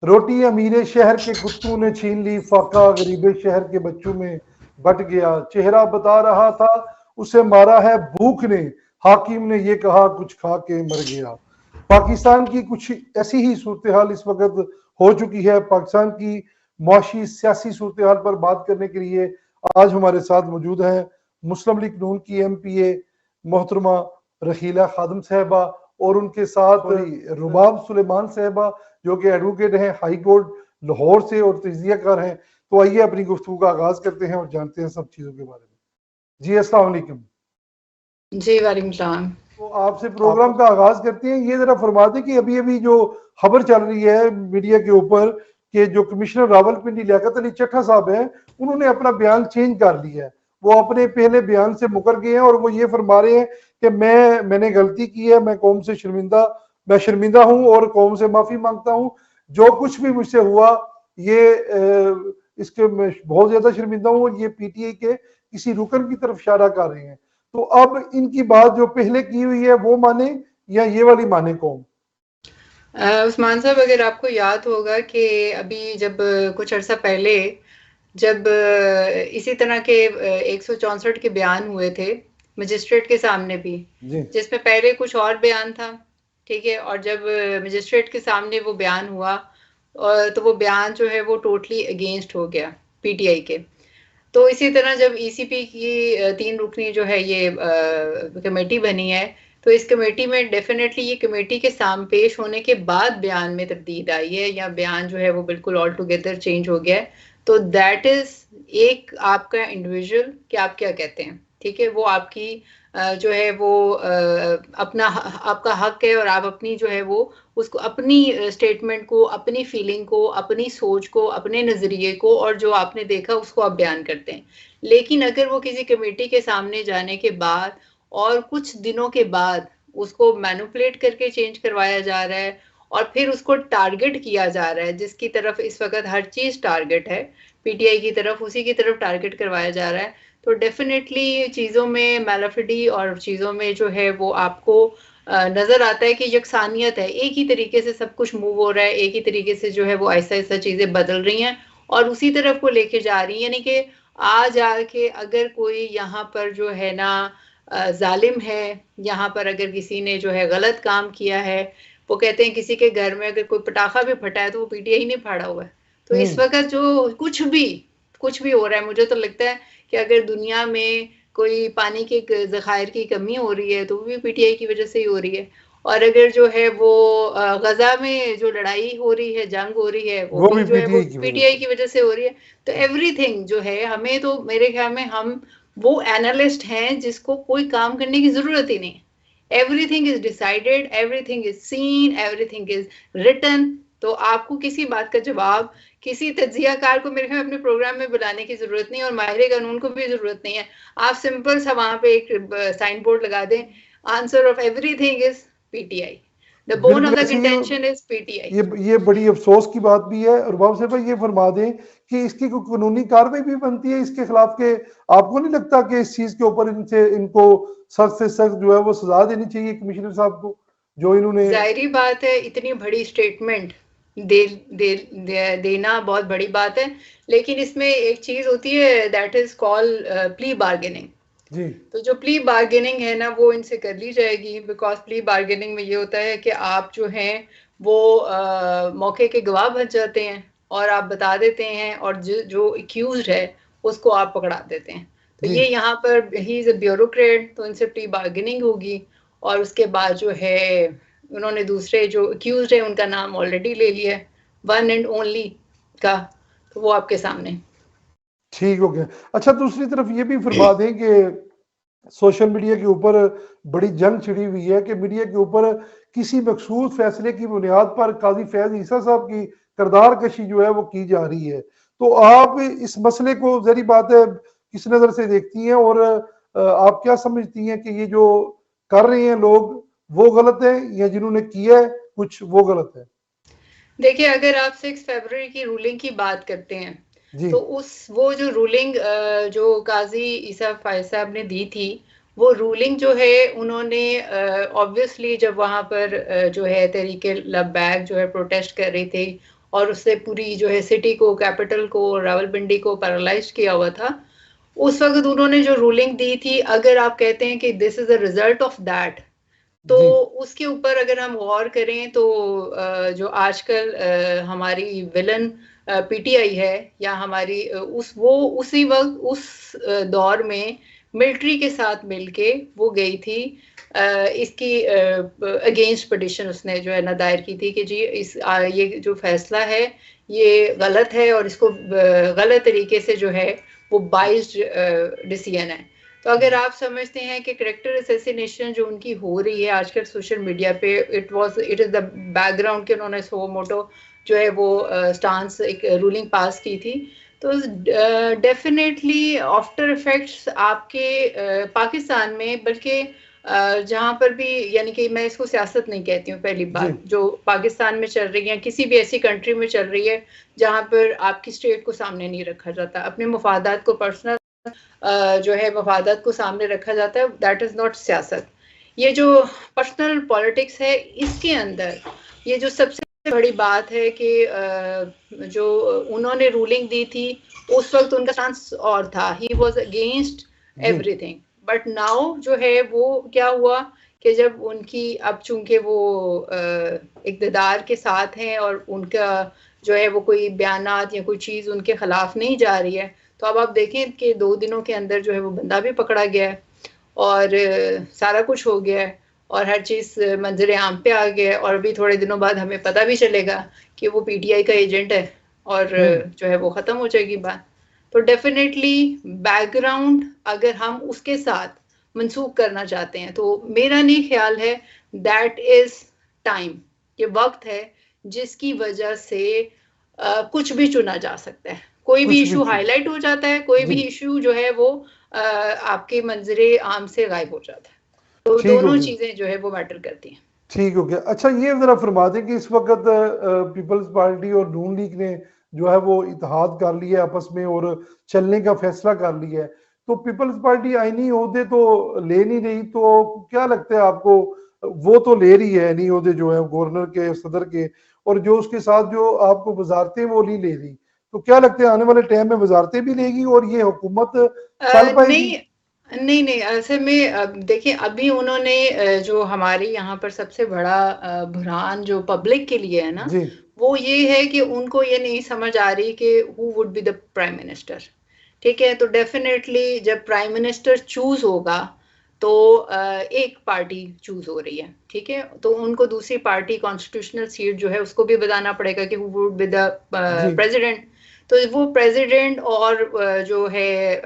रोटी अमीरे शहर के कुत्तों ने छीन ली, फाका गरीबे शहर के बच्चों में बट गया। चेहरा बता रहा था उसे मारा है भूख ने, हाकिम ने ये कहा कुछ खा के मर गया। पाकिस्तान की कुछ ऐसी ही सूरत हाल इस वक्त हो चुकी है। पाकिस्तान की मुआशी सियासी सूरत हाल पर बात करने के लिए आज हमारे साथ मौजूद हैं मुस्लिम लीग नून की MPA मोहतरमा रहीला खादम साहबा और उनके साथ रुबाब सुलेमान साहबा जो कि एडवोकेट हैं हाई कोर्ट लाहौर से और तजियाकार हैं। तो आइए अपनी गुफ्तगू का आगाज करते हैं और जानते हैं सब चीजों के बारे में। जी अस्सलाम वालेकुम। जी वालेकुम सलाम। तो आपसे प्रोग्राम का आगाज करते हैं। ये जरा फरमा दें कि अभी अभी जो खबर चल रही है मीडिया के ऊपर कि जो कमिश्नर रावलपिंडी लियाकत अली चट्ठा साहब हैं उन्होंने अपना बयान चेंज कर लिया है। वो अपने पहले बयान से मुकर गए हैं और वो ये फरमा रहे हैं कि मैंने गलती की है, मैं शर्मिंदा हूं और कौम से माफी मांगता हूं। जो कुछ भी मुझसे हुआ ये इसके मैं बहुत ज्यादा शर्मिंदा हूं और ये PTI के किसी रुकन की तरफ इशारा कर रहे हैं। तो अब इनकी बात जो पहले की हुई है वो माने या ये वाली माने कौन? उस्मान साहब, अगर आपको याद होगा कि अभी जब कुछ अर्सा पहले जब इसी तरह के 164 के बयान हुए थे मजिस्ट्रेट के सामने भी, जिसमें पहले कुछ और बयान था, ठीक है, और जब मजिस्ट्रेट के सामने वो बयान हुआ तो वो बयान जो है वो टोटली अगेंस्ट हो गया PTI के। तो इसी तरह जब ECP की 3 रुकनी जो है ये कमेटी बनी है, तो इस कमेटी में डेफिनेटली ये कमेटी के सामने पेश होने के बाद बयान में तब्दील आई है या बयान जो है वो बिल्कुल ऑल टुगेदर चेंज हो गया है। तो दैट इज एक आपका इंडिविजुअल कि आप क्या कहते हैं, ठीक है, वो आपकी जो है वो अपना आपका हक है और आप अपनी जो है वो उसको अपनी स्टेटमेंट को, अपनी फीलिंग को, अपनी सोच को, अपने नजरिए को और जो आपने देखा उसको आप बयान करते हैं। लेकिन अगर वो किसी कमेटी के सामने जाने के बाद और कुछ दिनों के बाद उसको मैनिपुलेट करके चेंज करवाया जा रहा है और फिर उसको टारगेट किया जा रहा है, जिसकी तरफ इस वक्त हर चीज टारगेट है, PTI की तरफ, उसी की तरफ टारगेट करवाया जा रहा है, तो डेफिनेटली चीजों में मैलाफिडी और चीजों में जो है वो आपको नजर आता है कि यकसानियत है, एक ही तरीके से सब कुछ मूव हो रहा है, एक ही तरीके से जो है वो ऐसा ऐसा चीजें बदल रही हैं और उसी तरफ को लेके जा रही है। यानी कि आज आके अगर कोई यहाँ पर जो है ना जालिम है, यहाँ पर अगर किसी ने जो है गलत काम किया है, वो कहते हैं किसी के घर में अगर कोई पटाखा भी फटा है तो वो PTI ने फाड़ा हुआ है। तो इस वक्त जो कुछ भी हो रहा है, मुझे तो लगता है कि अगर दुनिया में कोई पानी के ज़खायर की कमी हो रही है तो वो भी PTI की वजह से ही हो रही है। और अगर जो है वो गजा में जो लड़ाई हो रही है, जंग हो रही है, वो भी जो है वो PTI की वजह से हो रही है। तो एवरीथिंग जो है, हमें तो मेरे ख्याल में हम वो एनालिस्ट हैं जिसको कोई काम करने की जरूरत ही नहीं। Everything is decided, everything is seen, everything is written. तो आपको किसी बात का जवाब किसी तज्जियाकार को मेरे ख्याल अपने प्रोग्राम में बुलाने की जरूरत नहीं और माहिर कानून को भी जरूरत नहीं है। आप सिंपल सा वहां पे एक साइन बोर्ड लगा दें, answer of everything is PTI, the bone of the contention is PTI। ये बड़ी अफसोस की बात भी है। और बाबू साहब ये फरमा दें कि इसकी कोई कानूनी कार्रवाई भी बनती है इसके खिलाफ के? आपको नहीं लगता कि इस चीज के ऊपर इनको सख्त से सख्त जो है वो सजा देनी चाहिए कमिश्नर साहब को जो इन्होंने? जाहिर बात है, इतनी बड़ी स्टेटमेंट देना बहुत बड़ी बात है, लेकिन इसमें एक चीज होती है that is call plea bargaining. जी। तो जो प्ली बार्गेनिंग है ना वो इनसे कर ली जाएगी, बिकॉज प्ली बार्गेनिंग में ये होता है कि आप जो हैं वो मौके के गवाह बन जाते हैं और आप बता देते हैं और जो एक्यूज है उसको आप पकड़ा देते हैं। तो ये यहाँ पर ही इज अ ब्यूरोक्रेट, तो इनसे प्ली बार्गेनिंग होगी और उसके बाद जो है उन्होंने दूसरे जो अक्यूज है उनका नाम ऑलरेडी ले लिया है, वन एंड ओनली का, तो वो आपके सामने। ठीक हो गया। अच्छा, दूसरी तरफ ये भी फरमा दें कि सोशल मीडिया के ऊपर बड़ी जंग छिड़ी हुई है कि मीडिया के ऊपर किसी मखसूस फैसले की बुनियाद पर काजी फैज ईसा साहब की किरदार कशी जो है वो की जा रही है। तो आप इस मसले को जरी बात है किस नजर से देखती हैं और आप क्या समझती हैं कि ये जो कर रहे हैं लोग वो गलत है या जिन्होंने किया है कुछ वो गलत है? देखिए, अगर आप 6 फरवरी की रूलिंग की बात करते हैं तो वो जो रूलिंग जो काजी ईसा फायज साहब ने दी थी, वो रूलिंग जो है उन्होंने ऑब्वियसली जब वहां पर जो है तहरीके लब्बैक जो है प्रोटेस्ट कर रही थी और उससे पूरी जो है सिटी को, कैपिटल को, रावलपिंडी को पैरालाइज किया हुआ था। उस वक्त उन्होंने जो रूलिंग दी थी, अगर आप कहते हैं कि this is the result of that, तो जी उसके ऊपर अगर हम गौर करें तो जो आजकल हमारी विलन पीटीआई है, या हमारी वो उसी वक्त उस दौर में मिलिट्री के साथ मिलके वो गई थी, इसकी अगेंस्ट पिटिशन उसने जो है ना दायर की थी कि जी ये जो फैसला है ये गलत है, और इसको गलत तरीके से जो है वो बाइस्ड डिसीजन है। तो अगर आप समझते हैं कि करेक्टर असैसिनेशन जो उनकी हो रही है आजकल सोशल मीडिया पे, इट इज द बैकग्राउंड के उन्होंने सो मोटो जो है वो स्टांस एक रूलिंग पास की थी, तो डेफिनेटली आफ्टर इफेक्ट्स आपके पाकिस्तान में, बल्कि जहां पर भी, यानी कि मैं इसको सियासत नहीं कहती हूँ, पहली जी बात जो पाकिस्तान में चल रही है, किसी भी ऐसी कंट्री में चल रही है जहां पर आपकी स्टेट को सामने नहीं रखा जाता, अपने मफादात को, पर्सनल जो है मफादात को सामने रखा जाता है, दैट इज नॉट सियासत। ये जो पर्सनल पॉलिटिक्स है, इसके अंदर ये जो सबसे बड़ी बात है कि जो उन्होंने रूलिंग दी थी उस वक्त उनका स्टांस और था, he was against everything, but now जो है वो क्या हुआ कि जब उनकी, अब चूंकि वो इक़्तिदार के साथ हैं और उनका जो है वो कोई बयानात या कोई चीज़ उनके खिलाफ नहीं जा रही है, तो अब आप देखें कि 2 दिनों के अंदर जो है वो बंदा भी पकड़ा गया है और सारा कुछ हो गया है और हर चीज़ मंजर आम पे आ गया है, और अभी थोड़े दिनों बाद हमें पता भी चलेगा कि वो पीटीआई का एजेंट है और जो है वो ख़त्म हो जाएगी बात। तो डेफिनेटली बैकग्राउंड अगर हम उसके साथ मंसूख करना चाहते हैं, तो मेरा नहीं ख्याल है दैट इज टाइम, ये वक्त है जिसकी वजह से कुछ भी चुना जा सकता है, कोई भी कुछ भी इशू चीज हाईलाइट हो जाता है, कोई जी भी इशू जो है वो आपके मंजरे आम से गायब हो जाता है, तो ठीक हो दोनों गया चीजें जो है वो मैटर करती हैं। ठीक हो गया। अच्छा ये जरा फरमा दें कि इस वक्त पीपल्स पार्टी और नून लीग ने जो है वो इत्तेहाद कर लिया है आपस में और चलने का फैसला कर लिया है, तो पीपल्स पार्टी आईनी ओहदे तो ले नहीं रही, तो क्या लगता है आपको? वो तो ले रही है नहीं ओहदे जो है गवर्नर के, सदर के, और जो उसके साथ जो आपको वजारतें वो नहीं ले रही, तो क्या लगता है आने वाले टाइम में वजारतें भी लेगी और ये हुकूमत चल पाएगी? नहीं नहीं नहीं, असल में देखिए अभी उन्होंने जो हमारे यहाँ पर सबसे बड़ा बुरहान जो पब्लिक के लिए है ना, जी वो ये है कि उनको ये नहीं समझ आ रही कि who would be the prime minister. ठीक है, तो डेफिनेटली जब प्राइम मिनिस्टर चूज होगा तो एक पार्टी चूज हो रही है, ठीक है, तो उनको दूसरी पार्टी कॉन्स्टिट्यूशनल सीट जो है उसको भी बताना पड़ेगा कि who would be the G president. तो वो प्रेसिडेंट और जो है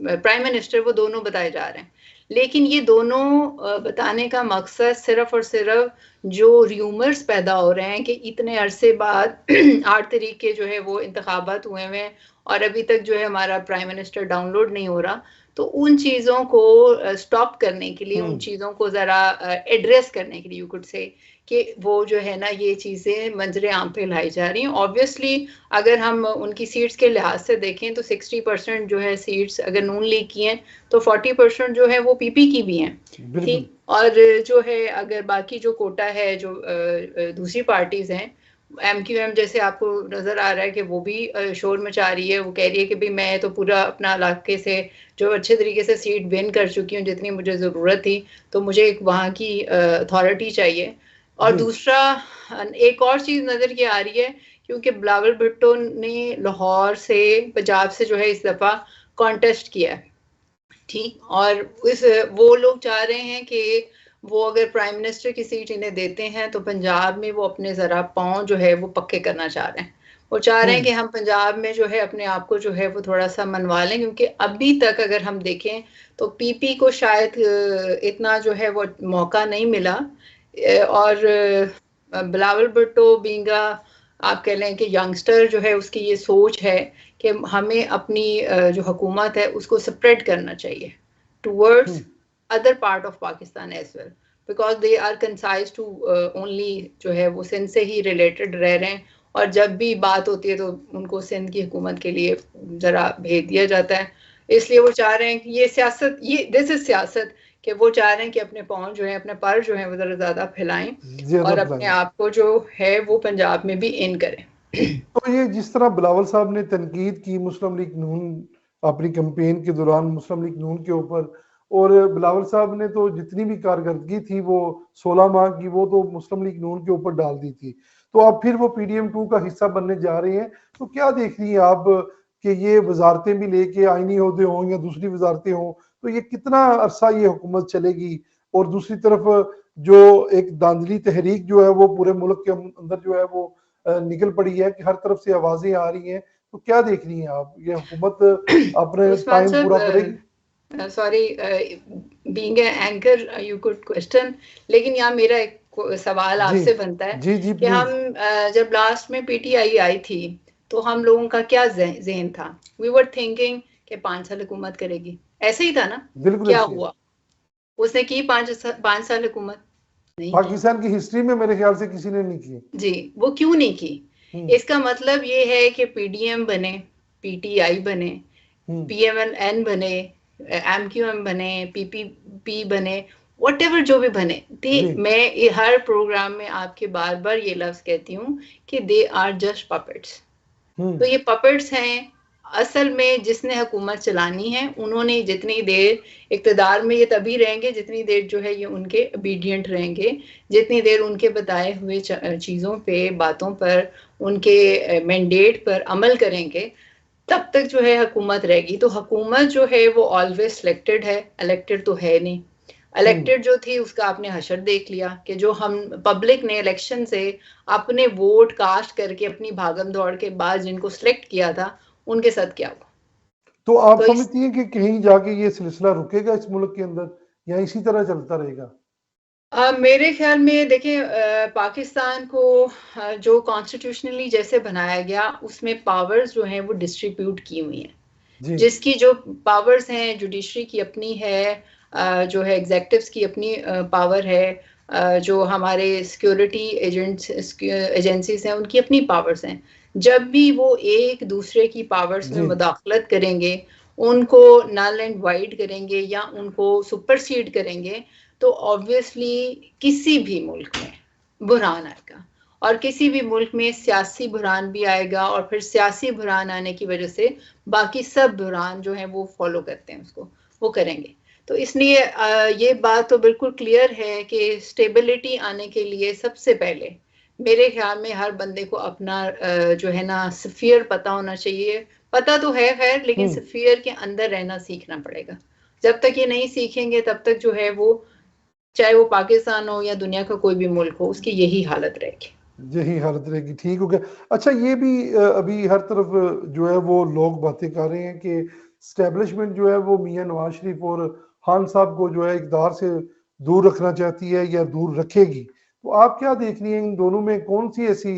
प्राइम मिनिस्टर, वो दोनों बताए जा रहे हैं, लेकिन ये दोनों बताने का मकसद सिर्फ और सिर्फ जो र्यूमर्स पैदा हो रहे हैं कि इतने अरसे बाद 8 तारीख के जो है वो इंतखाबात हुए हुए हैं और अभी तक जो है हमारा प्राइम मिनिस्टर डाउनलोड नहीं हो रहा, तो उन चीज़ों को स्टॉप करने के लिए, उन चीज़ों को ज़रा एड्रेस करने के लिए यू कुड से कि वो जो है ना ये चीज़ें मंजरे आम पे लाई जा रही हैं। ऑब्वियसली अगर हम उनकी सीट्स के लिहाज से देखें तो 60% जो है सीट्स अगर नून लीग की हैं तो 40% जो है वो पीपी की भी हैं, बिल्कुल ठीक, और जो है अगर बाकी जो कोटा है जो दूसरी पार्टीज हैं, एमक्यूएम जैसे आपको नजर आ रहा है कि वो भी शोर मचा रही है, वो कह रही है कि भाई मैं तो पूरा अपना इलाके से जो अच्छे तरीके से सीट विन कर चुकी हूँ जितनी मुझे ज़रूरत थी, तो मुझे एक वहाँ की अथॉरिटी चाहिए। और जी दूसरा एक और चीज़ नज़र ये आ रही है, क्योंकि बिलावल भुट्टो ने लाहौर से, पंजाब से जो है इस दफ़ा कॉन्टेस्ट किया है, ठीक, और वो लोग चाह रहे हैं कि वो अगर प्राइम मिनिस्टर की सीट इन्हें देते हैं तो पंजाब में वो अपने ज़रा पाँव जो है वो पक्के करना चाह रहे हैं। वो चाह रहे हैं कि हम पंजाब में जो है अपने आप को जो है वो थोड़ा सा मनवा लें, क्योंकि अभी तक अगर हम देखें तो पीपी को शायद इतना जो है वो मौका नहीं मिला, और बिलावल भुट्टो बींगा आप कह लें कि यंगस्टर जो है उसकी ये सोच है कि हमें अपनी जो हुकूमत है उसको स्प्रेड करना चाहिए towards other part of Pakistan as well, because they are concise to only जो है वो सिंध से ही रिलेटेड रह रहे हैं, और जब भी बात होती है तो उनको सिंध की हुकूमत के लिए ज़रा भेज दिया जाता है, इसलिए वो चाह रहे हैं कि ये सियासत, ये दिस इज सियासत, कि वो चाह रहे हैं कि अपने पाँव जो है, अपने पर जो है वो ज़रा ज़्यादा फैलाएं ज्यादा और अपने फैलाएं। आप को जो है वो पंजाब में भी इन करें। तो ये जिस तरह बिलावल साहब ने तनकीद की मुस्लिम लीग नून अपनी कैंपेन के दौरान मुस्लिम लीग नून के ऊपर, और बिलावल साहब ने तो जितनी भी कारकर्दगी थी वो 16 माह की वो तो मुस्लिम लीग नून के ऊपर डाल दी थी, तो अब फिर वो PDM2 का हिस्सा बनने जा रहे हैं। तो क्या देख रही हैं आप कि ये वजारतें भी लेके आईनी ओहदे हों या दूसरी वजारतें हों, तो ये कितना अरसा ये हुकूमत चलेगी? और दूसरी तरफ जो एक दांधली तहरीक जो है वो पूरे मुल्क के अंदर जो है वो निकल पड़ी है कि हर तरफ से आवाजें आ रही हैं, तो क्या देख रही हैं आप, ये हुकूमत अपने उस्मान टाइम पूरा करेगी? साहब, sorry, being anchor you could question, लेकिन यहाँ मेरा एक सवाल जी आपसे बनता है जी जी कि प्लीज। हम जब लास्ट में PTI आई थी तो हम लोगों का क्या ज़हन था? वी वर थिंकिंग कि 5 साल हुकूमत करेगी, ऐसे ही था ना? बिल्कुल क्या ऐसी है। हुआ? उसने की 5 साल हुकूमत? नहीं की। पाकिस्तान की हिस्ट्री में मेरे ख्याल से किसी ने नहीं की। जी, वो क्यों नहीं की? हम्म इसका मतलब ये है कि PDM बने, PTI बने, हम्म PMLN बने, MQM बने, PPP बने, व्हाटएवर जो भी बने थे, जी मैं हर प्रोग्राम में आपके बार बार ये लफ्ज कहती हूँ कि दे आर जस्ट पपेट्स। तो ये पपेट्स हैं। असल में जिसने हुकूमत चलानी है, उन्होंने जितनी देर इक़्तिदार में ये तभी रहेंगे जितनी देर जो है ये उनके ओबीडिएंट रहेंगे, जितनी देर उनके बताए हुए चीज़ों पे, बातों पर, उनके मैंडेट पर अमल करेंगे, तब तक जो है हुकूमत रहेगी। तो हुकूमत जो है वो ऑलवेज सिलेक्टेड है, इलेक्टेड तो है नहीं। इलेक्टेड जो थी उसका आपने हशर देख लिया कि जो हम पब्लिक ने इलेक्शन से अपने वोट कास्ट करके अपनी भागम दौड़ के बाद जिनको सिलेक्ट किया था, उनके साथ क्या हुआ? तो आप तो इस समझती हैं कि कहीं जाके ये सिलसिला रुकेगा इस मुल्क के अंदर या इसी तरह चलता रहेगा? मेरे ख्याल में देखिए, पाकिस्तान को जो कॉन्स्टिट्यूशनली जैसे बनाया गया उसमें पावर्स जो हैं वो डिस्ट्रीब्यूट की हुई हैं। जी जिसकी जो पावर्स हैं, जुडिशरी की अपनी है, जो है एग्जेक्टिव्स की अपनी पावर है, जो हमारे सिक्योरिटी एजेंसीज हैं उनकी अपनी पावर्स हैं। जब भी वो एक दूसरे की पावर्स में जी मुदाखलत करेंगे, उनको नल एंड वाइड करेंगे या उनको सुपरसीड करेंगे, तो ऑब्वियसली किसी भी मुल्क में बुहरान आएगा, और किसी भी मुल्क में सियासी बुहरान भी आएगा, और फिर सियासी बुहरान आने की वजह से बाकी सब बुहरान जो हैं वो फॉलो करते हैं उसको, वो करेंगे। तो इसलिए ये बात तो बिल्कुल क्लियर है कि स्टेबिलिटी आने के लिए सबसे पहले मेरे ख्याल में हर बंदे को अपना जो है ना स्फीयर पता होना चाहिए। पता तो है खैर, लेकिन स्फीयर के अंदर रहना सीखना पड़ेगा। जब तक ये नहीं सीखेंगे तब तक जो है वो, चाहे वो पाकिस्तान हो या दुनिया का कोई भी मुल्क हो, उसकी यही हालत रहेगी। यही हालत रहेगी। ठीक हो गया। अच्छा, ये भी अभी हर तरफ जो है वो लोग बातें कर रहे हैं कि स्टैब्लिशमेंट जो है वो मियां नवाज शरीफ और खान साहब को जो है इक़्तिदार से दूर रखना चाहती है या दूर रखेगी। तो आप क्या देख रही हैं, इन दोनों में कौन सी ऐसी,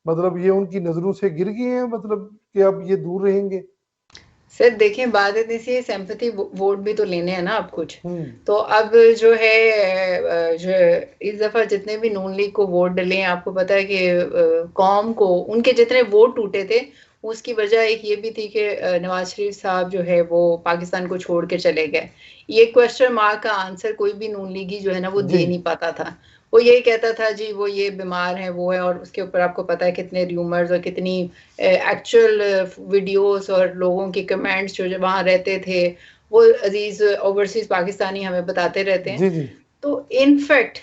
मतलब ये उनकी नजरों से गिर गए हैं, मतलब कि अब ये दूर रहेंगे? सर देखें, बात इतनी सी, सिंपैथी वोट भी तो लेने हैं ना अब कुछ। हम्म तो अब जो है जो इस दफा जितने भी नून लीग को वोट डले हैं, आपको पता है कि कौम को उनके जितने वोट टूटे थे, उसकी वजह एक ये भी थी कि नवाज शरीफ साहब जो है वो पाकिस्तान को छोड़ के चले गए। ये क्वेश्चन मार्क का आंसर कोई भी नून लीगी जो है ना वो जी दे नहीं पाता था। वो यही कहता था जी वो ये बीमार है, वो है, और उसके ऊपर आपको पता है कितने र्यूमर्स और कितनी एक्चुअल वीडियोस और लोगों के कमेंट्स जो वहाँ रहते थे, वो अजीज ओवरसीज पाकिस्तानी हमें बताते रहते हैं। जी जी तो इनफैक्ट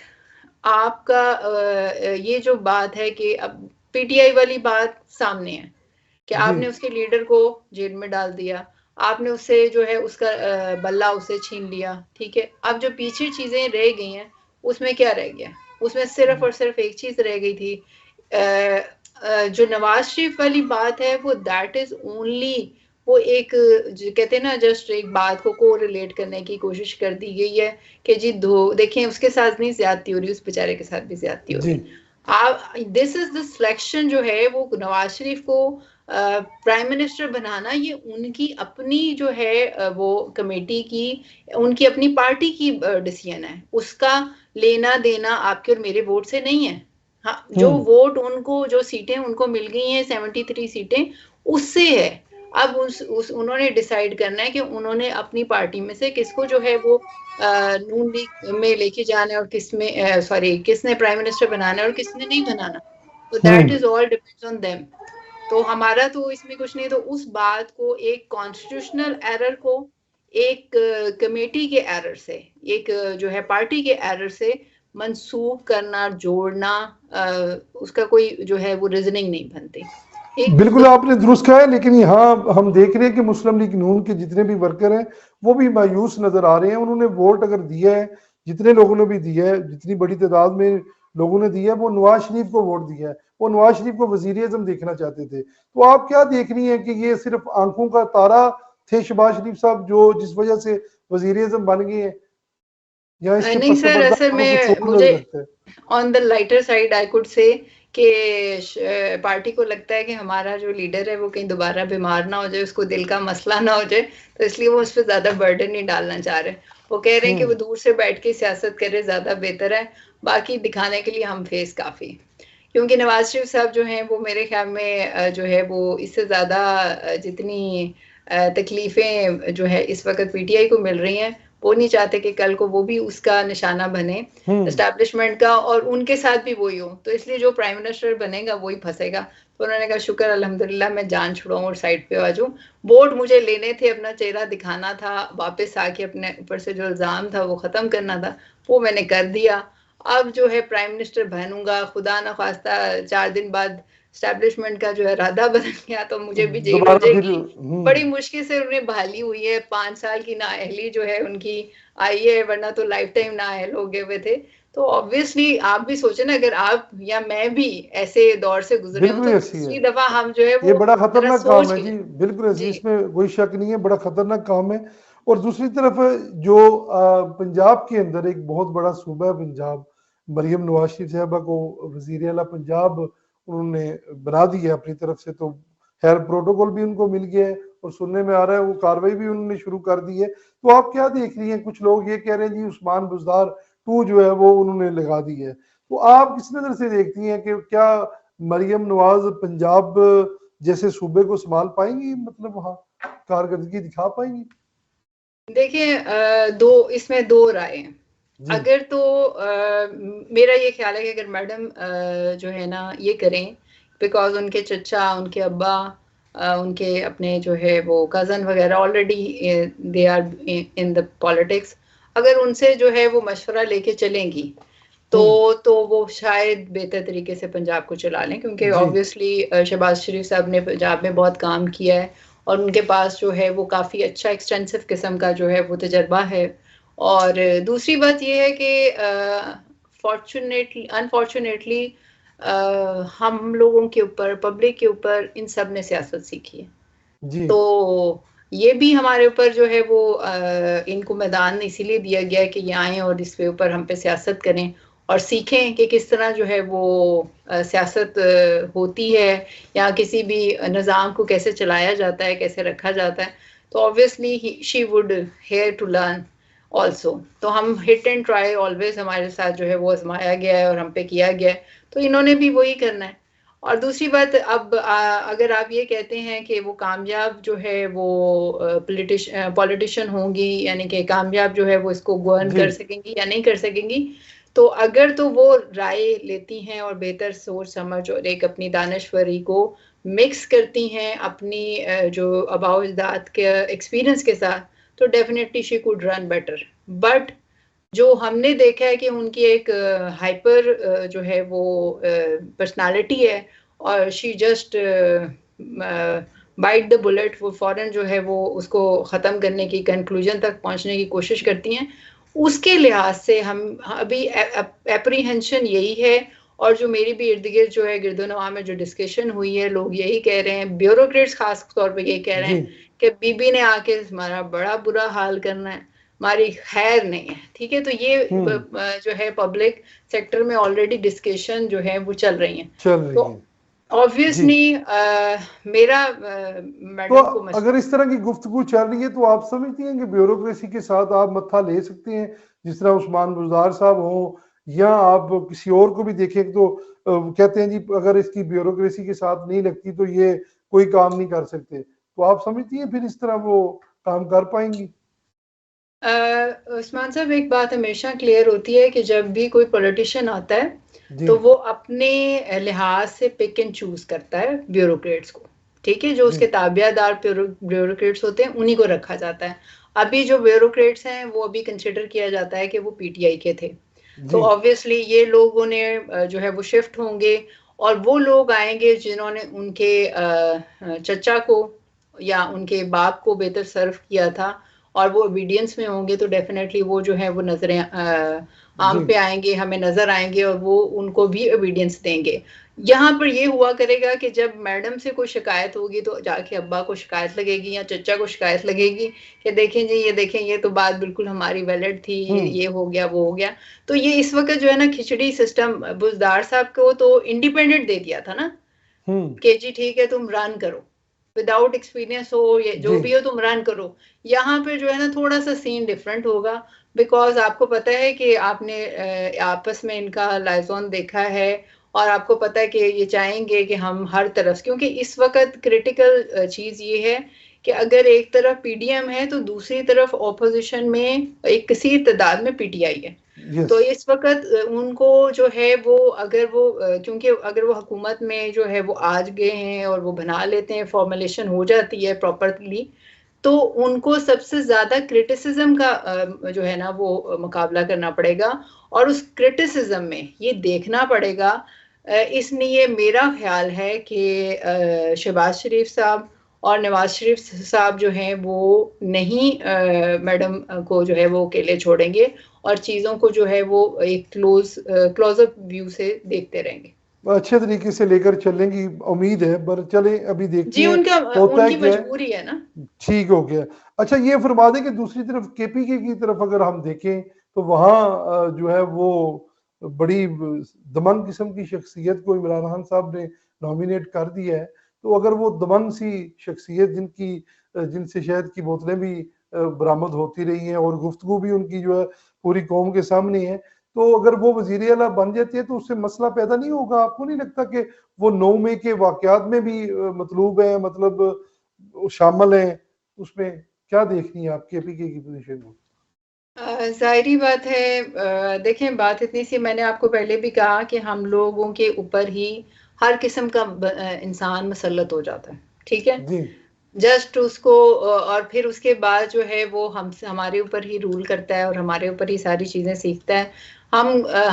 आपका ये जो बात है कि अब PTI वाली बात सामने है कि जी आपने उसके लीडर को जेल में डाल दिया, आपने उससे जो है उसका बल्ला उसे छीन लिया, ठीक है। अब जो पीछे चीजें रह गई हैं उसमें क्या रह गया? उसमें सिर्फ और सिर्फ एक चीज रह गई थी, जो नवाज शरीफ वाली बात है वो दैट इज ओनली, वो एक जो कहते हैं ना, जस्ट एक बात को रिलेट करने की कोशिश कर दी गई है कि जी दो देखें उसके साथ नहीं ज्यादती हो रही, उस बेचारे के साथ भी ज्यादती हो जी रही। आप दिस इज द सिलेक्शन जो है वो नवाज शरीफ को प्राइम मिनिस्टर बनाना, ये उनकी अपनी जो है वो कमेटी की, उनकी अपनी पार्टी की डिसीजन है। उसका लेना देना आपके और मेरे वोट से नहीं है। हाँ, जो वोट उनको, जो सीटें उनको मिल गई हैं 73 सीटें, उससे है। अब उन्होंने डिसाइड करना है कि उन्होंने अपनी पार्टी में से किसको जो है वो नून लीग में लेके जाना है, और किसमें सॉरी किसने प्राइम मिनिस्टर बनाना है और किसने नहीं बनाना। तो that is all depends on them. तो हमारा तो इसमें कुछ नहीं, तो उस बात को एक कॉन्स्टिट्यूशनल एरर को एक कमेटी के एरर से, एक जो है पार्टी के एरर से मंसूब करना, जोड़ना, उसका कोई जो है वो रीजनिंग नहीं बनती। बिल्कुल आपने दुरुस्त कहा है, लेकिन यहाँ हम देख रहे हैं कि मुस्लिम लीग नून के जितने भी वर्कर हैं वो भी मायूस नजर आ रहे हैं। उन्होंने वोट अगर दिया है, जितने लोगों ने भी दिया है, जितनी बड़ी तादाद में लोगों ने दिया है, वो नवाज शरीफ को वोट दिया है, वो नवाज शरीफ को वजीर आजम देखना चाहते थे। तो आप क्या देख रही हैं कि ये सिर्फ आंखों का तारा थे शहबाज शरीफ साहब जो जिस वजह से वजीर आजम बन गए हैं, या इसके नहीं पस सर, पर्दा असल कुछ में और मुझे नजर रखता है? On the lighter side I could say कि पार्टी को लगता है कि हमारा जो लीडर है वो कहीं दोबारा बीमार ना हो जाए, उसको दिल का मसला ना हो जाए, तो इसलिए वो उस पर ज्यादा बर्डन नहीं डालना चाह रहे। वो कह रहे हैं कि वो दूर से बैठ के सियासत करे, ज्यादा बेहतर है। बाकी दिखाने के लिए हम फेस काफी, क्योंकि नवाज शरीफ साहब जो हैं वो मेरे ख्याल में जो है वो इससे ज्यादा जितनी तकलीफें जो है इस वक्त पीटीआई को मिल रही हैं, वो नहीं चाहते कि कल को वो भी उसका निशाना बने एस्टैब्लिशमेंट का, और उनके साथ भी वही हो। तो इसलिए जो प्राइम मिनिस्टर बनेगा वही फंसेगा। तो उन्होंने कहा शुक्र अल्हम्दुलिल्लाह मैं जान छुड़ाऊं और साइड पे आ जाऊं। वोट मुझे लेने थे, अपना चेहरा दिखाना था, वापस आके अपने ऊपर से जो इल्जाम था वो खत्म करना था, वो मैंने कर दिया। अब जो है प्राइम मिनिस्टर बनूंगा, खुदा न खास्ता 4 दिन बाद स्टैब्लिशमेंट का जो है इरादा बदल गया तो मुझे भी जेल हो दोबारा फिर जाएगी। बड़ी मुश्किल से उन्हें बहाली हुई है, 5 साल की नाअहली जो है उनकी आई है, वरना तो लाइफ टाइम नाअहल हो गए हुए थे। तो ऑब्वियसली आप भी सोचे ना, अगर आप या मैं भी ऐसे दौर से गुजरे हूं बिल्कुल तो ऐसी है। दूसरी दफा हम जो है ये वो बड़ा जरा खतरनाक काम सोच है के। जी, बिल्कुल ऐसी, जी इसमें कोई शक नहीं है, बड़ा खतरनाक काम है। और दूसरी तरफ जो पंजाब के अंदर एक बहुत बड़ा सूबा है पंजाब, मरियम नवाज शरीफ साहबा को वजीर आला पंजाब उन्होंने बना दी है अपनी तरफ से, तो खैर प्रोटोकॉल भी उनको मिल गया है और सुनने में आ रहा है वो कार्रवाई भी उन्होंने शुरू कर दी है। तो आप क्या देख रही हैं? कुछ लोग ये कह रहे हैं जी उस्मान बुजदार 2 जो है वो उन्होंने लगा दी है। तो आप किस नजर से देखती हैं कि क्या मरियम नवाज पंजाब जैसे सूबे को संभाल पाएंगी, मतलब वहाँ कारकर्दगी दिखा पाएंगी? देखिए, दो इसमें दो राय हैं। जी अगर तो मेरा ये ख्याल है कि अगर मैडम जो है ना ये करें, बिकॉज उनके चचा, उनके अब्बा, उनके अपने जो है वो कज़न वगैरह already they are in the politics, अगर उनसे जो है वो मशवरा लेके चलेंगी तो वो शायद बेहतर तरीके से पंजाब को चला लें, क्योंकि जी ऑब्वियसली शहबाज शरीफ साहब ने पंजाब में बहुत काम किया है और उनके पास जो है वो काफ़ी अच्छा एक्सटेंसिव किस्म का जो है वो तजर्बा है। और दूसरी बात ये है कि फॉर्चुनेटली अनफॉर्चुनेटली हम लोगों के ऊपर, पब्लिक के ऊपर इन सब ने सियासत सीखी है। जी तो ये भी हमारे ऊपर जो है वो इनको मैदान इसीलिए दिया गया है कि ये आएँ और इस पे ऊपर हम पे सियासत करें और सीखें कि किस तरह जो है वो सियासत होती है, या किसी भी निज़ाम को कैसे चलाया जाता है, कैसे रखा जाता है। तो obviously she would have to learn also. तो हम हिट एंड ट्राई ऑलवेज हमारे साथ जो है वो आजमाया गया है और हम पे किया गया है, तो इन्होंने भी वही करना है। और दूसरी बात, अब अगर आप ये कहते हैं कि वो कामयाब जो है वो पॉलिटिशियन होंगी, यानी कि कामयाब जो है वो इसको गवर्न जी कर सकेंगी या नहीं कर सकेंगी, तो अगर तो वो राय लेती हैं और बेहतर सोच समझ और एक अपनी दानश्वरी को मिक्स करती हैं अपनी जो आबाओ अजदाद के एक्सपीरियंस के साथ, तो definitely she could run better. But जो हमने देखा है कि उनकी एक हाइपर जो है वो पर्सनालिटी है, और she just bite the bullet, वो फौरन जो है वो उसको ख़त्म करने की, कंक्लूजन तक पहुंचने की कोशिश करती हैं। उसके लिहाज से हम अभी एप्रीहेंशन यही है। और जो मेरी भी इर्द गिर्द जो है गिरदोनवा में जो डिस्कशन हुई है, लोग यही कह रहे हैं, ब्यूरोक्रेट्स खास तौर पे यही कह रहे जी हैं कि बीबी ने आके हमारा बड़ा बुरा हाल करना है, हमारी खैर नहीं है। ठीक है, तो ये जो है पब्लिक सेक्टर में ऑलरेडी डिस्कशन जो है वो चल रही हैं। चल तो रही है। जी ऑब्वियसली मेरा तो मैडम को अगर मशवरा। इस तरह की गुफ्तगू चल रही है तो आप समझती हैं कि ब्यूरोक्रेसी के साथ आप मत्था ले सकते हैं, जिस तरह उस्मान बुज़दार साहब हो, या आप किसी और को भी देखें तो कहते हैं जी अगर इसकी ब्यूरोक्रेसी के साथ नहीं लगती तो ये कोई काम नहीं कर सकते, तो आप समझती हैं फिर इस तरह वो काम कर पाएंगी? उस्मान साहब, एक बात हमेशा क्लियर होती है कि जब भी कोई पॉलिटिशियन आता है जी तो वो अपने लिहाज से पिक एंड चूज करता है ब्यूरोक्रेट्स को। ठीक है, जो जी उसके ताबियादार ब्यूरोक्रेट्स होते हैं उन्हीं को रखा जाता है। अभी जो ब्यूरोक्रेट्स हैं वो अभी कंसिडर किया जाता है कि वो पीटीआई के थे, तो जी ऑब्वियसली ये लोगों ने जो है वो शिफ्ट होंगे, और वो लोग आएंगे जिन्होंने उनके चचा को या उनके बाप को बेहतर सर्व किया था, और वो ओबीडियंस में होंगे, तो डेफिनेटली वो जो है वो नजरें आम जी पे आएंगे, हमें नजर आएंगे, और वो उनको भी ओबीडियंस देंगे। यहाँ पर ये हुआ करेगा कि जब मैडम से कोई शिकायत होगी तो जाके अब्बा को शिकायत लगेगी या चचा को शिकायत लगेगी कि देखें जी, ये देखें, ये तो बात बिल्कुल हमारी वैलिड थी, हम्म ये हो गया, वो हो गया। तो ये इस वक्त जो है ना, खिचड़ी सिस्टम बुजदार साहब को तो इंडिपेंडेंट दे दिया था ना, हम्म कि जी ठीक है, तुम रन करो, विदाउट एक्सपीरियंस हो, ये जी जो भी हो तुम रन करो। यहाँ पे जो है ना थोड़ा सा सीन डिफरेंट होगा, बिकॉज आपको पता है कि आपने आपस में इनका लाइजॉन देखा है, और आपको पता है कि ये चाहेंगे कि हम हर तरफ, क्योंकि इस वक्त क्रिटिकल चीज ये है कि अगर एक तरफ पीडीएम है तो दूसरी तरफ ऑपोजिशन में एक कसीर तादाद में पीटीआई है। यस तो इस वक्त उनको जो है वो, अगर वो क्योंकि अगर वो हुकूमत में जो है वो आज गए हैं और वो बना लेते हैं, फॉर्मुलेशन हो जाती है प्रॉपरली, तो उनको सबसे ज्यादा क्रिटिसिज्म का जो है ना वो मुकाबला करना पड़ेगा, और उस क्रिटिसिज्म में ये देखना पड़ेगा। इसलिए मेरा ख्याल है कि शहबाज शरीफ साहब और नवाज शरीफ साहब जो हैं वो नहीं मैडम को जो है वो अकेले छोड़ेंगे, और चीजों को जो है वो एक क्लोजअप व्यू से देखते रहेंगे। अच्छे तरीके से लेकर चलेंगी उम्मीद है, पर चले अभी देखते जी, हैं उनका होता है उनकी क्या है। मजबूरी है ना। ठीक हो गया। अच्छा ये फरमा दें कि दूसरी तरफ केपीके की तरफ अगर हम देखें तो वहाँ जो है वो बड़ी दमंग किस्म की शख्सियत को इमरान खान साहब ने नॉमिनेट कर दिया है। तो अगर वो दमंग सी शख्सियत जिनसे शहद की बोतलें भी बरामद होती रही हैं और गुफ्तगू भी उनकी जो है पूरी कौम के सामने है, तो अगर वो वजीर आला बन जाती है तो उससे मसला पैदा नहीं होगा? आपको नहीं लगता कि वो 9 मई के वाकयात में भी मतलूब है, मतलब शामिल है उसमें? क्या देखनी है आप केपीके की पोजीशन को? जाहिर बात है, देखें, बात इतनी सी, मैंने आपको पहले भी कहा कि हम लोगों के ऊपर ही हर किस्म का इंसान मुसल्लत हो जाता है। ठीक है, जी जस्ट उसको और फिर उसके बाद जो है वो हमारे ऊपर ही रूल करता है और हमारे ऊपर ही सारी चीजें सीखता है।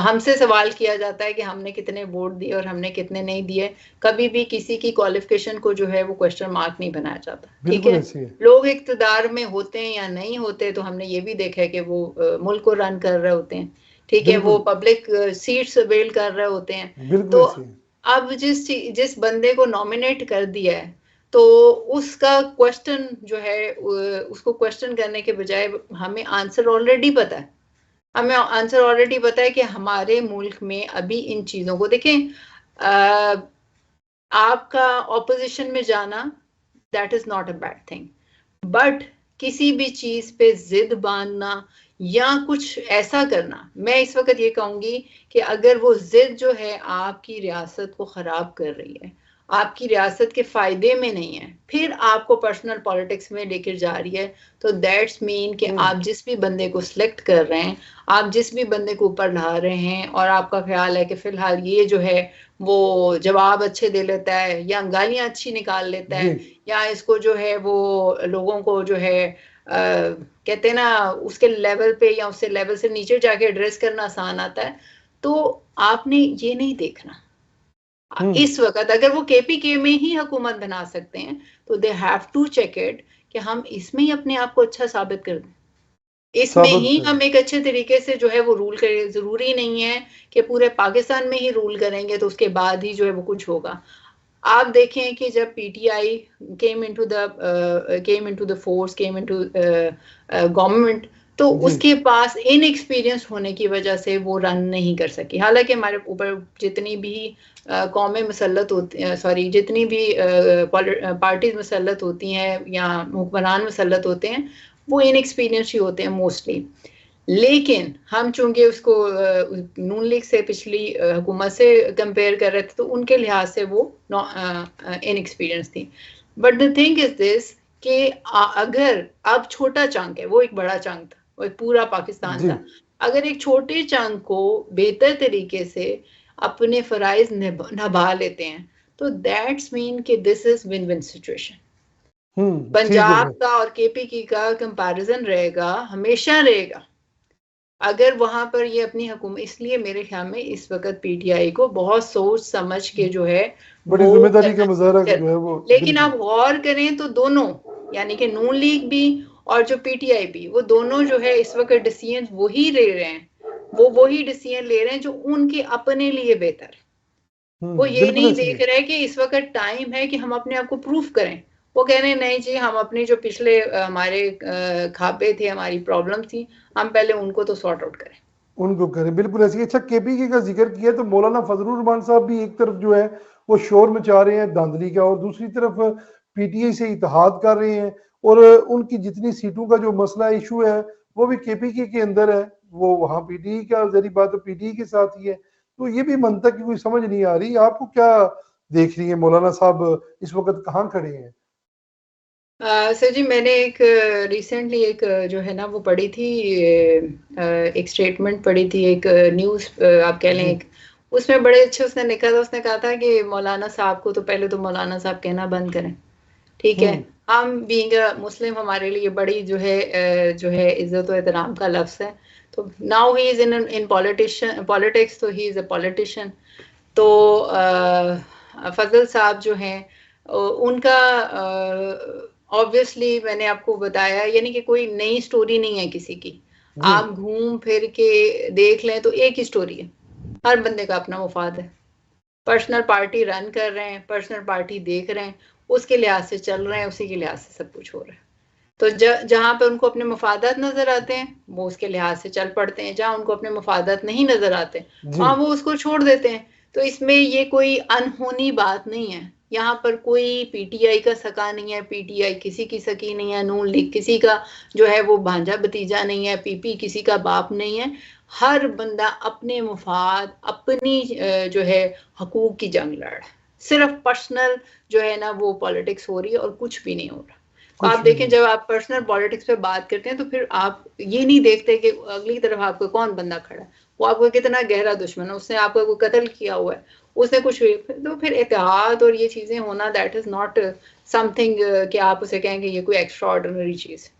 हमसे सवाल किया जाता है कि हमने कितने वोट दिए और हमने कितने नहीं दिए। कभी भी किसी की क्वालिफिकेशन को जो है वो क्वेश्चन मार्क नहीं बनाया जाता। ठीक बिल्कुल है, ऐसी है। लोग इक़्तिदार में होते हैं या नहीं होते, तो हमने ये भी देखा है कि वो मुल्क को रन कर रहे होते हैं। ठीक है, वो बिल्कुल पब्लिक सीट्स अवेल कर रहे होते हैं। बिल्कुल तो ऐसी है। अब जिस बंदे को नॉमिनेट कर दिया है, तो उसका क्वेश्चन जो है उसको क्वेश्चन करने के बजाय हमें आंसर ऑलरेडी पता है। हमें आंसर ऑलरेडी पता है कि हमारे मुल्क में अभी इन चीजों को देखें। अ, आपका ऑपोजिशन में जाना, that is not a bad thing, but किसी भी चीज पे जिद बांधना या कुछ ऐसा करना, मैं इस वक्त ये कहूंगी कि अगर वो जिद जो है आपकी रियासत को खराब कर रही है, आपकी रियासत के फायदे में नहीं है, फिर आपको पर्सनल पॉलिटिक्स में लेकर जा रही है, तो दैट्स मीन कि हम्म आप जिस भी बंदे को सिलेक्ट कर रहे हैं, आप जिस भी बंदे को ऊपर ला रहे हैं, और आपका ख्याल है कि फिलहाल ये जो है वो जवाब अच्छे दे लेता है या गालियां अच्छी निकाल लेता जी है, या इसको जो है वो लोगों को जो है कहते हैं ना, उसके लेवल पे या उससे लेवल से नीचे जाके एड्रेस करना आसान आता है, तो आपने ये नहीं देखना। हम्म इस वक्त अगर वो केपीके में ही हुकूमत बना सकते हैं, तो they have to check it कि हम इसमें ही अपने आप को अच्छा साबित कर दें, इसमें साबित ही करें। हम एक अच्छे तरीके से जो है वो रूल करें। जरूरी नहीं है कि पूरे पाकिस्तान में ही रूल करेंगे तो उसके बाद ही जो है वो कुछ होगा। आप देखें कि जब PTI came into the force, came into government, तो जी उसके पास इनएक्सपीरियंस होने की वजह से वो रन नहीं कर सकी। हालांकि हमारे ऊपर जितनी भी कौमें मुसल्लत होती, सॉरी, जितनी भी पार्टीज मुसल्लत होती हैं या हुक्मरान मुसल्लत होते हैं, वो इनएक्सपीरियंस ही होते हैं मोस्टली। लेकिन हम चूंकि उसको नून लीग से, पिछली हुकूमत से कंपेयर कर रहे थे, तो उनके लिहाज से वो इनएक्सपीरियंस थी। But the thing is this कि अगर अब छोटा चंक है, वो एक बड़ा चंक था, और पूरा पाकिस्तान जी था, अगर एक छोटे चंक को बेहतर तरीके से अपने फराइज निभा लेते हैं तो दैट्स मीन कि this is win win situation. ठीक हो पंजाब गया। का और केपीकी का कंपैरिजन रहेगा, हमेशा रहेगा, अगर वहां पर ये अपनी हुकूमत, इसलिए मेरे ख्याल में इस वक्त पीटीआई को बहुत सोच समझ के जो है बड़ी वो जिम्मेदारी का करना मुजाहरा चाहिए। जो है वो, लेकिन बिल्कुल। आप गौर करें तो दोनों, यानी कि नून लीग भी और जो पीटीआई भी, वो दोनों जो है इस वक्त डिसीजन वही ले रहे हैं, वो वही डिसीजन ले रहे हैं जो उनके अपने लिए बेहतर है। वो ये बिल्कुल नहीं ऐसी है। देख रहे कि इस वक्त टाइम है कि हम अपने आप को प्रूफ करें। वो कह रहे हैं नहीं जी, हम अपनी जो पिछले हमारे खापे थे, हमारी प्रॉब्लम थी, हम पहले उनको तो सॉर्ट आउट करें। उनको करें, बिल्कुल ऐसी। अच्छा, केपीके का जिक्र किया तो मौलाना फजलुर रहमान साहब भी एक तरफ जो है वो शोर मचा रहे हैं धांधली का, और दूसरी तरफ पीटीआई से इत्तेहाद कर रहे हैं, और उनकी जितनी सीटों का जो मसला इशू है वो भी केपीके के अंदर है, वो वहाँ पीटीआई का जरी बात तो पीटीआई के साथ ही है। तो ये भी मंतक की कोई समझ नहीं आ रही। आपको क्या देख रही है मौलाना साहब इस वक्त कहाँ खड़े हैं? सर जी, मैंने एक रिसेंटली एक जो है ना वो पढ़ी थी, एक स्टेटमेंट पढ़ी थी, एक न्यूज़ आप कह लें जी। एक, उसमें बड़े अच्छे उसने लिखा था, उसने कहा था कि मौलाना साहब को तो पहले तो मौलाना साहब कहना बंद करें, ठीक है। हम्म हम बीइंग अ मुस्लिम, हमारे लिए बड़ी जो है इज्जत और एहतराम का लफ्ज़ है। तो now he is in politics, तो ही इज़ अ पॉलिटिशियन। तो फजल साहब जो हैं, उनका ऑब्वियसली मैंने आपको बताया, यानी कि कोई नई स्टोरी नहीं है किसी की। जी। आप घूम फिर के देख लें तो एक ही स्टोरी है, हर बंदे का अपना मुफाद है। पर्सनल पार्टी रन कर रहे हैं, पर्सनल पार्टी देख रहे हैं, उसके लिहाज से चल रहे हैं, उसी के लिहाज से सब कुछ हो रहा है। तो जहां पे उनको अपने मफादात नजर आते हैं वो उसके लिहाज से चल पड़ते हैं, जहां उनको अपने मफादात नहीं नजर आते जी। वहां वो उसको छोड़ देते हैं। तो इसमें ये कोई अनहोनी बात नहीं है, यहाँ पर कोई पीटीआई का सका नहीं है, पीटीआई किसी की सकी नहीं है, नून लीग किसी का जो है वो भांजा भतीजा नहीं है, पीपी किसी का बाप नहीं है। हर बंदा अपने मुफाद, अपनी जो है हकूक की जंग लड़ रहा है। सिर्फ पर्सनल जो है ना वो पॉलिटिक्स हो रही है और कुछ भी नहीं हो रहा। तो आप कुछ भी देखें, नहीं। जब आप पर्सनल पॉलिटिक्स पे बात करते हैं तो फिर आप ये नहीं देखते कि अगली तरफ आपको कौन बंदा खड़ा है, वो आपको कितना गहरा दुश्मन है, उसने आपका कोई कत्ल किया हुआ है, उसने कुछ, तो फिर इत्तेहाद और ये चीजें होना, दैट इज नॉट समथिंग कि आप उसे कहेंगे ये कोई एक्स्ट्रा ऑर्डिनरी चीज।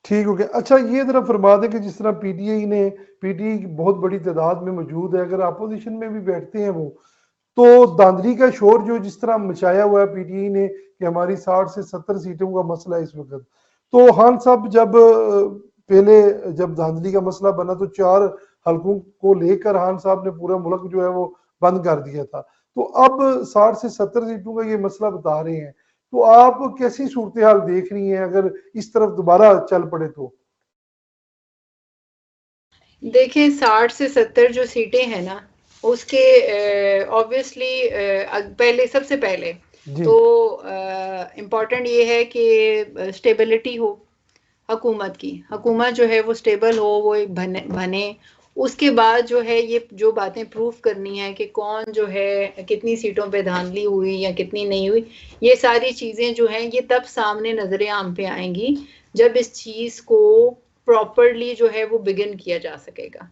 ठीक हो गया। अच्छा, ये जरा फरमा दें कि जिस तरह पीटीआई ने, पीटीआई बहुत बड़ी तादाद में मौजूद है, अगर अपोजिशन में भी बैठते हैं वो, तो धांधली का शोर जो जिस तरह मचाया हुआ है पीटीआई ने कि हमारी 60 से 70 सीटों का मसला है इस वक्त, तो खान साहब जब पहले जब धांधली का मसला बना तो 4 हलकों को लेकर खान साहब ने पूरा मुल्क जो है वो बंद कर दिया था। तो अब 60 से 70 सीटों का ये मसला बता रहे हैं, तो आप कैसी सूरत हाल देख रही हैं अगर इस तरफ दोबारा चल पड़े तो? देखें, 60 से 70 जो सीटें हैं ना, उसके ऑब्वियसली पहले, सबसे पहले जी। तो इम्पॉर्टेंट ये है कि स्टेबिलिटी हो हुकूमत की, हुकूमत जो है वो स्टेबल हो, वो एक बने। उसके बाद जो है ये जो बातें प्रूफ करनी है कि कौन जो है कितनी सीटों पे धांधली हुई या कितनी नहीं हुई, ये सारी चीज़ें जो हैं ये तब सामने नजर आम पे आएंगी जब इस चीज़ को प्रॉपरली जो है वो बिगिन किया जा सकेगा।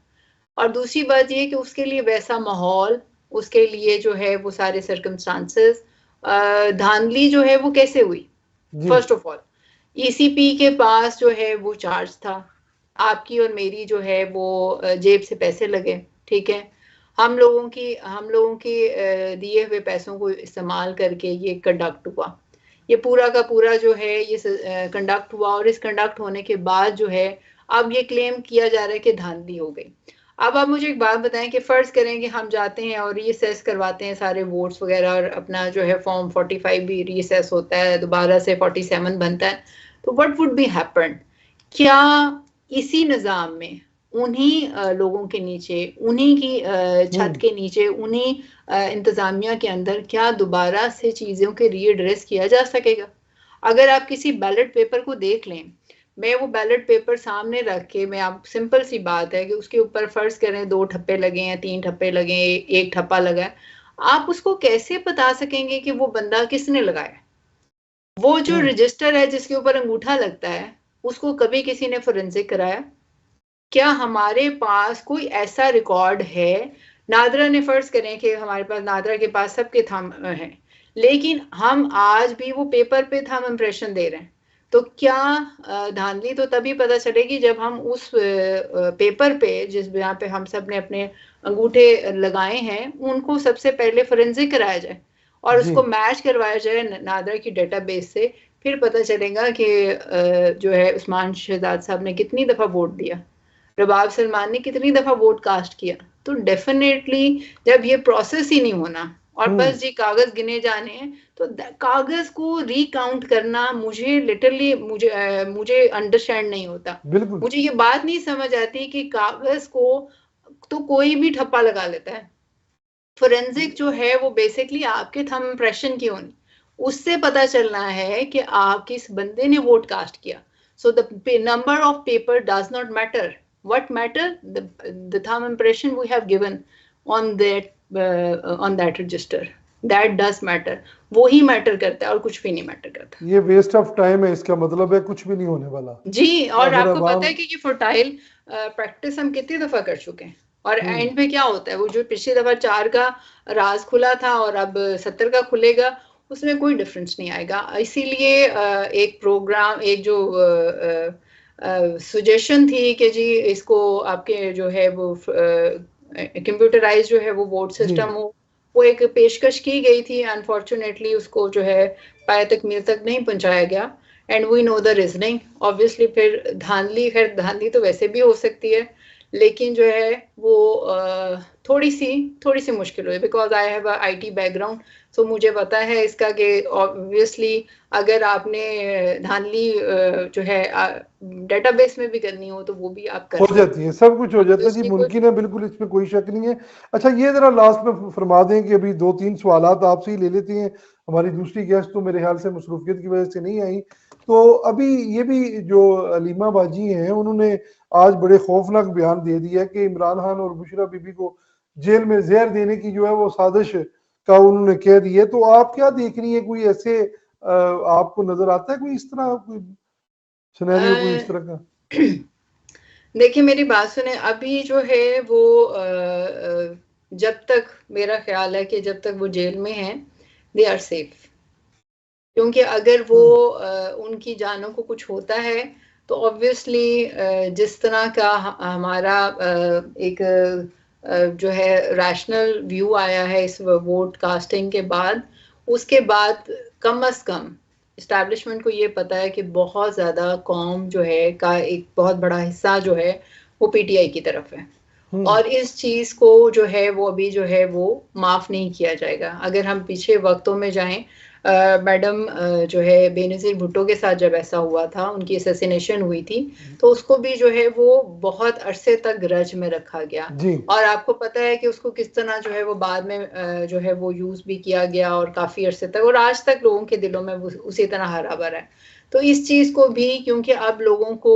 और दूसरी बात ये कि उसके लिए वैसा माहौल, उसके लिए जो है वो सारे सर्कमस्टांसेस, धांधली जो है वो कैसे हुई। जी। फर्स्ट ऑफ ऑल, ईसीपी के पास जो है वो चार्ज था, आपकी और मेरी जो है वो जेब से पैसे लगे, ठीक है। हम लोगों की दिए हुए पैसों को इस्तेमाल करके ये कंडक्ट हुआ, ये पूरा का पूरा जो है ये कंडक्ट हुआ। और इस कंडक्ट होने के बाद जो है अब ये क्लेम किया जा रहा है कि धांधली हो गई। अब आप मुझे एक बात बताएं कि फर्ज करें कि हम जाते हैं और रीअसेस करवाते हैं सारे वोट्स वगैरह, और अपना जो है फॉर्म 45 भी रीअसेस होता है, दोबारा से 47 बनता है, तो व्हाट वुड बी हैपन, क्या इसी निज़ाम में उन्हीं लोगों के नीचे, उन्हीं की छत हम्म के नीचे, उन्हीं इंतज़ामिया के अंदर क्या दोबारा से चीज़ों के रीएड्रेस किया जा सकेगा? अगर आप किसी बैलेट पेपर को देख लें, मैं वो बैलेट पेपर सामने रख के, मैं आप, सिंपल सी बात है कि उसके ऊपर फर्ज करें 2 ठप्पे लगे हैं, 3 ठप्पे लगे हैं, 1 ठप्पा लगा है, आप उसको कैसे बता सकेंगे कि वो बंदा किसने लगाया? वो जो हम्म रजिस्टर है जिसके ऊपर अंगूठा लगता है, उसको कभी किसी ने फोरेंसिक कराया? क्या हमारे पास कोई ऐसा रिकॉर्ड है, नादरा ने फर्ज करें कि हमारे पास, नादरा के पास सबके थंब हैं, लेकिन हम आज भी वो पेपर पे थंब इम्प्रेशन दे रहे हैं, तो क्या धांधली तो तभी पता चलेगी जब हम उस पेपर पे जिस जहाँ पे हम सब ने अपने अंगूठे लगाए हैं उनको सबसे पहले फोरेंसिक कराया जाए और जी उसको मैच करवाया जाए नादरा की डेटाबेस से। फिर पता चलेगा कि जो है उस्मान शहजाद साहब ने कितनी दफा वोट दिया, रबाब सलमान ने कितनी दफा वोट कास्ट किया। तो डेफिनेटली जब ये प्रोसेस ही नहीं होना और बस जी कागज गिने जाने हैं, तो कागज को रिकाउंट करना मुझे लिटरली मुझे अंडरस्टैंड नहीं होता। बिल्कुल मुझे ये बात नहीं समझ आती कि कागज को तो कोई भी ठप्पा लगा लेता है, फोरेंसिक जो है वो बेसिकली आपके थंब इम्प्रेशन की होनी, उससे पता चलना है कि आप किस बंदे ने वोट कास्ट किया। So the number of paper does not matter, what matter the thumb impression we have given on that register, that does matter. वो ही मैटर करता है और कुछ भी नहीं मैटर करता। ये वेस्ट ऑफ टाइम है, इसका मतलब है कुछ भी नहीं होने वाला। जी, और अगर आपको अब पता है कि ये फर्टाइल प्रैक्टिस हम कितनी दफा कर चुके हैं और एंड पे क्या होता है, वो जो पिछली दफा 4 का राज खुला था और अब 70 का खुलेगा, उसमें कोई डिफरेंस नहीं आएगा। इसीलिए एक प्रोग्राम, एक जो सजेशन थी कि जी इसको आपके जो है वो कंप्यूटराइज जो है वो वोट जी सिस्टम हो, वो एक पेशकश की गई थी। अनफॉर्चुनेटली उसको जो है पाया तकमील तक नहीं पहुंचाया गया and we know the reasoning. Obviously फिर धांधली, खैर धांधली तो वैसे भी हो सकती है, लेकिन जो है वो थोड़ी सी मुश्किल हुई because I have a IT background. So मुझे पता है इसका कि ऑब्वियसली अगर आपने धांधली जो है डेटाबेस में भी करनी हो तो वो भी आप कर हो सकते जाती है, सब कुछ हो जाता है जी, हैं। कोई मुमकिन है, बिल्कुल इसमें कोई शक नहीं है। अच्छा ये जरा लास्ट में फरमा दें कि अभी 2-3 सवालात आपसे ही ले लेते हैं, हमारी दूसरी गेस्ट तो मेरे ख्याल से मसरूफियत की वजह से नहीं आई। तो अभी ये भी जो अलीमा बाजी हैं उन्होंने आज बड़े खौफनाक बयान दे दिया कि इमरान खान और बुशरा बीबी को जेल में जहर देने की जो है वो साजिश का उन्होंने कह दी है। तो आप क्या देख रही है, कोई ऐसे आपको नजर आता है कोई इस तरह कोई सिनेरियो कोई इस तरह का? देखिए मेरी बात सुने, अभी जो है वो जब तक मेरा ख्याल है कि जब तक वो जेल में हैं दे आर सेफ, क्योंकि अगर वो उनकी जानों को कुछ होता है तो ऑब्वियसली जिस तरह का हमारा एक जो है रैशनल व्यू आया है इस वोट कास्टिंग के बाद, उसके बाद कम अज कम इस्टेब्लिशमेंट को ये पता है कि बहुत ज़्यादा कौम जो है का एक बहुत बड़ा हिस्सा जो है वो PTI की तरफ है और इस चीज़ को जो है वो अभी जो है वो माफ़ नहीं किया जाएगा। अगर हम पीछे वक्तों में जाएं, मैडम जो है बेनज़ीर भुट्टो के साथ जब ऐसा हुआ था, उनकी असैसिनेशन हुई थी, तो उसको भी जो है वो बहुत अरसे तक ग्रज में रखा गया जी और आपको पता है कि उसको किस तरह जो है वो बाद में जो है वो यूज़ भी किया गया और काफ़ी अरसे तक और आज तक लोगों के दिलों में उसी तरह हरा भरा है। तो इस चीज़ को भी, क्योंकि अब लोगों को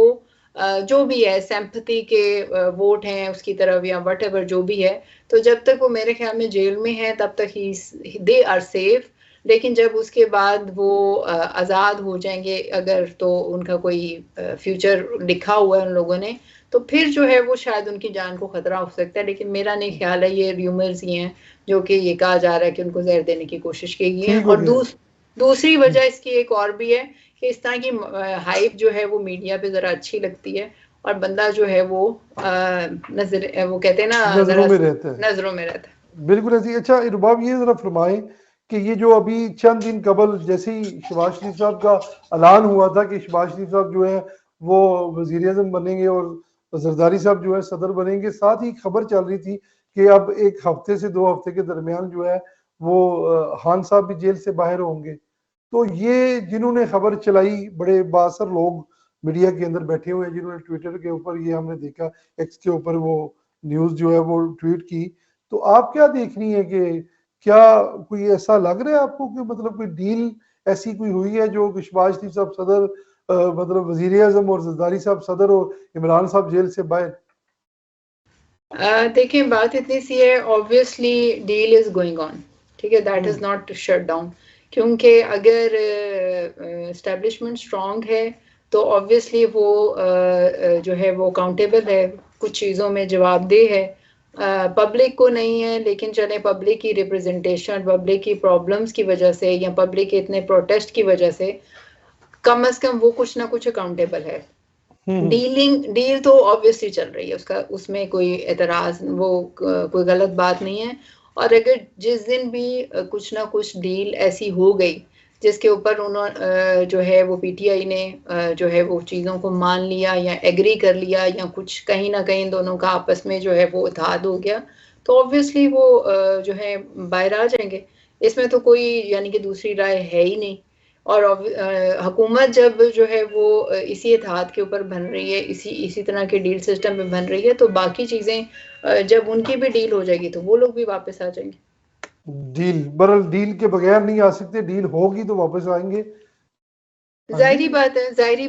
जो भी है सिंपैथी के वोट हैं उसकी तरफ या व्हाटएवर जो भी है, तो जब तक वो मेरे ख्याल में जेल में है तब तक ही दे आर सेफ। लेकिन जब उसके बाद वो आज़ाद हो जाएंगे, अगर तो उनका कोई फ्यूचर लिखा हुआ है उन लोगों ने, तो फिर जो है वो शायद उनकी जान को खतरा हो सकता है। लेकिन मेरा नहीं ख्याल है, ये र्यूमर्स ही हैं जो कि ये कहा जा रहा है कि उनको जहर देने की कोशिश की गई है। ठीक हो और गया। दूसरी वजह इसकी एक और भी है कि इस तरह की हाइप जो है वो मीडिया पे ज़रा अच्छी लगती है और बंदा जो है वो नजर, वो कहते हैं ना, नजरों ज़रा में रहता है, नजरों में रहता है। बिल्कुल ऐसी। अच्छा रुबाब ये जरा फरमाएं कि ये जो अभी चंद दिन कबल जैसे ही शहबाज शरीफ साहब का ऐलान हुआ था कि शहबाज शरीफ साहब जो है वो वजीर आजम बनेंगे और जरदारी साहब जो है सदर बनेंगे, साथ ही खबर चल रही थी कि अब 1 हफ्ते से 2 हफ्ते के दरमियान जो है वो खान साहब भी जेल से बाहर होंगे। तो ये जिन्होंने खबर चलाई, बड़े बासर लोग मीडिया के अंदर बैठे हुए हैं जिन्होंने ट्विटर के ऊपर, ये हमने देखा एक्स के ऊपर वो न्यूज जो है वो ट्वीट की। तो आप क्या देख रही हैं कि क्या कोई ऐसा लग रहा है आपको कि मतलब कोई डील ऐसी कोई हुई है जो शहबाज शरीफ साहब सदर, मतलब वजीर आजम और जरदारी साहब सदर और इमरान साहब जेल से बाहर? देखिए बात इतनी सी है, obviously deal is going on, ठीक है, that is not shut down, क्योंकि अगर एस्टेब्लिशमेंट स्ट्रांग है तो ऑब्वियसली वो जो है वो अकाउंटेबल है, कुछ चीज़ों में जवाबदेह है। पब्लिक को नहीं है, लेकिन चले पब्लिक की रिप्रेजेंटेशन, पब्लिक की प्रॉब्लम्स की वजह से या पब्लिक के इतने प्रोटेस्ट की वजह से कम से कम वो कुछ ना कुछ अकाउंटेबल है। डील तो ऑब्वियसली चल रही है, उसका उसमें कोई एतराज, वो कोई गलत बात नहीं है। और अगर जिस दिन भी कुछ ना कुछ डील ऐसी हो गई जिसके ऊपर उन्होंने जो है वो पीटीआई ने जो है वो चीज़ों को मान लिया या एग्री कर लिया या कुछ कहीं ना कहीं दोनों का आपस में जो है वो इत्तेहाद हो गया, तो ऑब्वियसली वो जो है बाहर आ जाएंगे। इसमें तो कोई यानी कि दूसरी राय है ही नहीं। और हुकूमत जब जो है वो इसी इत्तेहाद के ऊपर बन रही है, इसी तरह के डील सिस्टम पे बन रही है, तो बाकी चीज़ें जब उनकी भी डील हो जाएगी तो वो लोग भी वापस आ जाएंगे। डील बहरहाल डील के बगैर नहीं आ सकते, डील होगी तो वापस आएंगे। जाहिर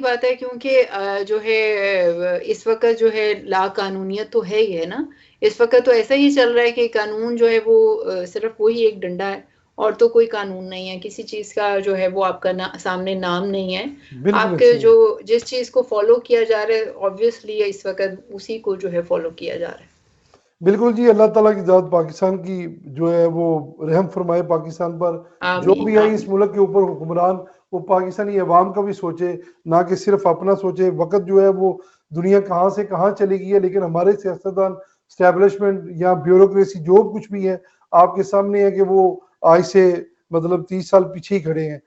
बात है क्योंकि जो है इस वक्त जो है ला कानूनियत तो है ही है ना। इस वक्त तो ऐसा ही चल रहा है कि कानून जो है वो सिर्फ वही एक डंडा है और तो कोई कानून नहीं है, किसी चीज का जो है वो आपका सामने नाम नहीं है। बिल्कुल आपके ऐसे जो जिस चीज को फॉलो किया जा रहा है ऑब्वियसली इस वक्त उसी को जो है फॉलो किया जा रहा है। बिल्कुल जी, अल्लाह ताला की ज़ात पाकिस्तान की जो है वो रहम फरमाए पाकिस्तान पर। जो भी है इस मुल्क के ऊपर हुक्मरान, वो पाकिस्तानी अवाम का भी सोचे, ना कि सिर्फ अपना सोचे। वक्त जो है वो दुनिया कहाँ से कहाँ चली गई है, लेकिन हमारे सियासतदान, स्टैब्लिशमेंट या ब्यूरोक्रेसी जो कुछ भी है आपके सामने है कि वो आज से मतलब 30 साल पीछे ही खड़े हैं।